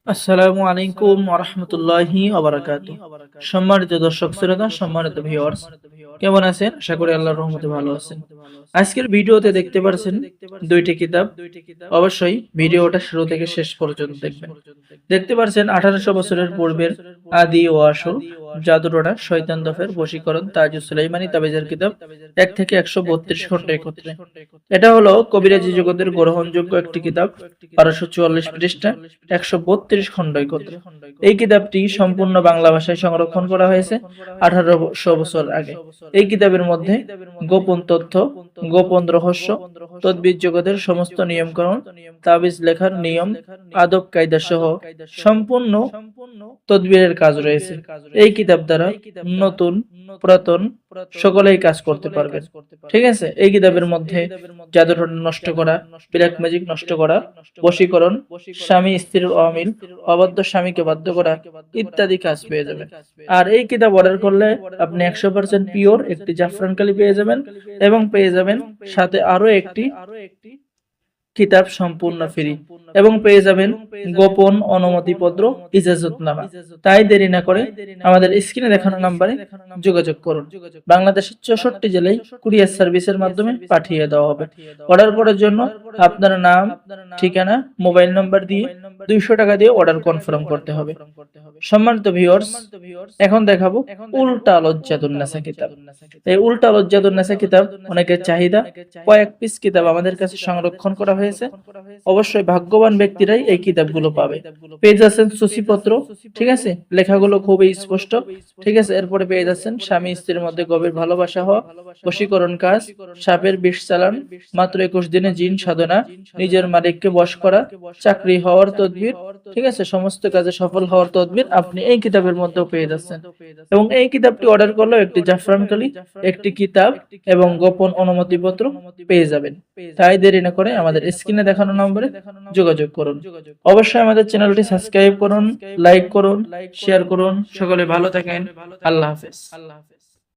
আসসালামু আলাইকুম ওয়া রাহমাতুল্লাহি ওয়া বারাকাতুহু। সম্মানিত দর্শক শ্রোতা, সম্মানিত ভিউয়ার্স, কেমন আছেন? আশা করি আল্লাহর রহমতে ভালো আছেন। আজকের ভিডিওতে দেখতে পারছেন দুইটি কিতাব। অবশ্যই ভিডিওটা শুরু থেকে শেষ পর্যন্ত দেখবেন। দেখতে পারছেন 1800 বছরের পূর্বের আদি ও আসল জাদুটোনা শয়তান দফের বশীকরণ তাজুস সুলাইমানি তাবিজের কিতাব 1 থেকে 132 খণ্ড একত্রে। এটা হলো কবিরাজি জগতের গ্রহণযোগ্য একটি কিতাব, 1244 পৃষ্ঠা, 132 খণ্ড একত্রে। এই কিতাবটি সম্পূর্ণ বাংলা ভাষায় সংরক্ষণ করা হয়েছে 1800 বছর আগে। এই কিতাবের মধ্যে গোপন তথ্য, গোপন রহস্য, তদ্বির জগতের সমস্ত নিয়মকানুন, তাবিজ লেখার নিয়ম, আদব কায়দা সহ সম্পূর্ণ তদবিরের কাজ রয়েছে। এই কিতাব দ্বারা নতুন পুরাতন সকলেই কাজ করতে পারবেন। ঠিক আছে, এই কিতাবের মধ্যে জাদুটনা নষ্ট করা, ব্ল্যাক ম্যাজিক নষ্ট করা, বশীকরণ, স্বামী স্ত্রীর অমিল, অবাধ্য স্বামীকে বাধ্য করা ইত্যাদি কাজ পেয়ে যাবেন। আর এই কিতাব অর্ডার করলে আপনি 100% পিওর একটি জাফরান কালি পেয়ে যাবেন এবং পেয়ে যাবেন সাথে আরো একটি কিতাব সম্পূর্ণ ফ্রি এবং পেয়ে যাবেন গোপন অনুমতিপত্র, ইজাজতনামা। তাই দেরি না করে আমাদের স্ক্রিনে দেখানো নম্বরে যোগাযোগ করুন। বাংলাদেশের 64 জেলায় কুরিয়ার সার্ভিসের মাধ্যমে পাঠিয়ে দেওয়া হবে। অর্ডার করার জন্য আপনার নাম, ঠিকানা, মোবাইল নাম্বার দিয়ে 200 টাকা দিয়ে অর্ডার কনফার্ম করতে হবে। সম্মানিত ভিউয়ার্স, এখন দেখাবো উল্টা লজ্জাতুন্নেসা কিতাব। এই উল্টা লজ্জাতুন্নেসা কিতাব অনেকের চাহিদা। কয়েক পিস কিতাব আমাদের কাছে সংরক্ষণ করা হয়েছে। অবশ্যই ভাগ্যবান ব্যক্তিরাই এই কিতাবগুলো পাবে। পেয়ে যাচ্ছেন সূচিপত্র, ঠিক আছে, লেখাগুলো খুবই স্পষ্ট, ঠিক আছে। এরপরে পেয়ে যাচ্ছেন স্বামী স্ত্রীর মধ্যে গভীর ভালোবাসা হওয়া, বশীকরণ কাজ, সাপের বিষ চালান, মাত্র 21 দিনে জিন সাধনা, নিজের মালিককে বশ করা, চাকরি হওয়ার তদবির, ঠিক আছে, সমস্ত কাজে সফল হওয়ার তদবির আপনি এই কিতাবের মধ্যেও পেয়ে যাচ্ছেন। এবং এই কিতাবটি অর্ডার করলেও একটি জাফরান কালি, একটি কিতাব এবং গোপন অনুমতিপত্র পেয়ে যাবেন। তাই দেরি না করে আমাদের স্ক্রিনে দেখানো নম্বরে যোগাযোগ করুন। অবশ্যই আমাদের চ্যানেলটি সাবস্ক্রাইব করুন, লাইক করুন, শেয়ার করুন। সকলে ভালো থাকেন। আল্লাহ হাফেজ।